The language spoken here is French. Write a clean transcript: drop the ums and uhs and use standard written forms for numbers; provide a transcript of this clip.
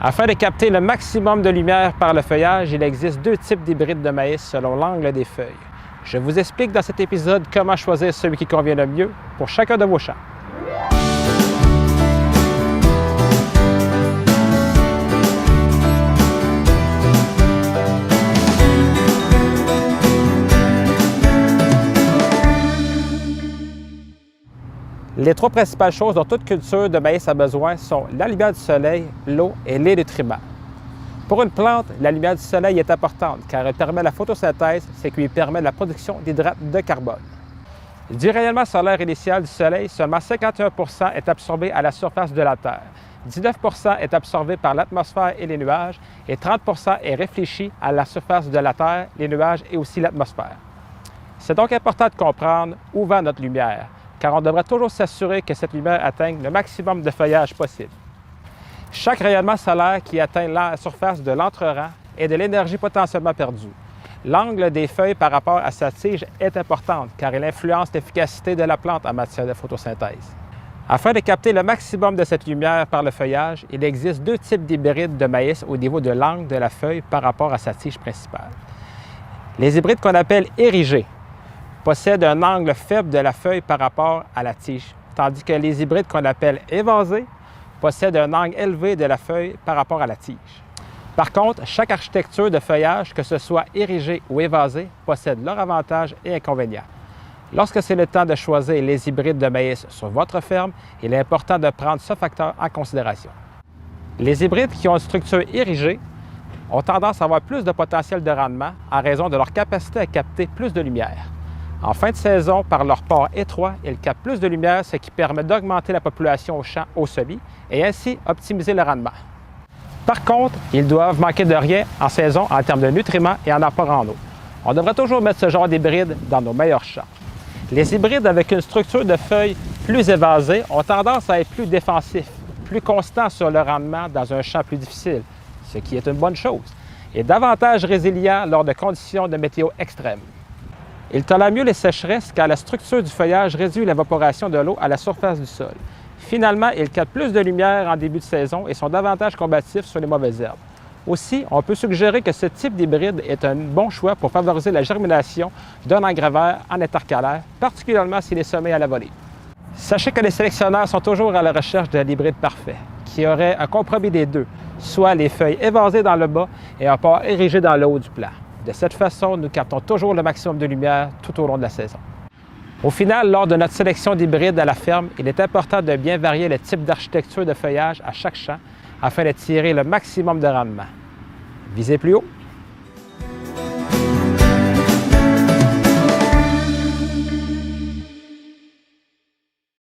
Afin de capter le maximum de lumière par le feuillage, il existe deux types d'hybrides de maïs selon l'angle des feuilles. Je vous explique dans cet épisode comment choisir celui qui convient le mieux pour chacun de vos champs. Les trois principales choses dont toute culture de maïs a besoin sont la lumière du soleil, l'eau et les nutriments. Pour une plante, la lumière du soleil est importante car elle permet la photosynthèse, ce qui lui permet la production d'hydrates de carbone. Du rayonnement solaire initial du soleil, seulement 51 % est absorbé à la surface de la Terre, 19 % est absorbé par l'atmosphère et les nuages et 30 % est réfléchi à la surface de la Terre, les nuages et aussi l'atmosphère. C'est donc important de comprendre où va notre lumière, car on devrait toujours s'assurer que cette lumière atteigne le maximum de feuillage possible. Chaque rayonnement solaire qui atteint la surface de l'entrerang est de l'énergie potentiellement perdue. L'angle des feuilles par rapport à sa tige est importante car elle influence l'efficacité de la plante en matière de photosynthèse. Afin de capter le maximum de cette lumière par le feuillage, il existe deux types d'hybrides de maïs au niveau de l'angle de la feuille par rapport à sa tige principale. Les hybrides qu'on appelle érigés possèdent un angle faible de la feuille par rapport à la tige, tandis que les hybrides qu'on appelle évasés possèdent un angle élevé de la feuille par rapport à la tige. Par contre, chaque architecture de feuillage, que ce soit érigée ou évasée, possède leurs avantages et inconvénients. Lorsque c'est le temps de choisir les hybrides de maïs sur votre ferme, il est important de prendre ce facteur en considération. Les hybrides qui ont une structure érigée ont tendance à avoir plus de potentiel de rendement en raison de leur capacité à capter plus de lumière. En fin de saison, par leur port étroit, ils captent plus de lumière, ce qui permet d'augmenter la population au champ au semis et ainsi optimiser le rendement. Par contre, ils doivent manquer de rien en saison en termes de nutriments et en apport en eau. On devrait toujours mettre ce genre d'hybride dans nos meilleurs champs. Les hybrides avec une structure de feuilles plus évasée ont tendance à être plus défensifs, plus constants sur le rendement dans un champ plus difficile, ce qui est une bonne chose, et davantage résilients lors de conditions de météo extrêmes. Ils tolèrent mieux les sécheresses car la structure du feuillage réduit l'évaporation de l'eau à la surface du sol. Finalement, ils captent plus de lumière en début de saison et sont davantage combatifs sur les mauvaises herbes. Aussi, on peut suggérer que ce type d'hybride est un bon choix pour favoriser la germination d'un engrais vert en intercalaire, particulièrement s'il est semé à la volée. Sachez que les sélectionneurs sont toujours à la recherche de l'hybride parfait, qui aurait un compromis des deux, soit les feuilles évasées dans le bas et un port érigé dans le haut du plant. De cette façon, nous captons toujours le maximum de lumière tout au long de la saison. Au final, lors de notre sélection d'hybrides à la ferme, il est important de bien varier le type d'architecture de feuillage à chaque champ afin de tirer le maximum de rendement. Visez plus haut!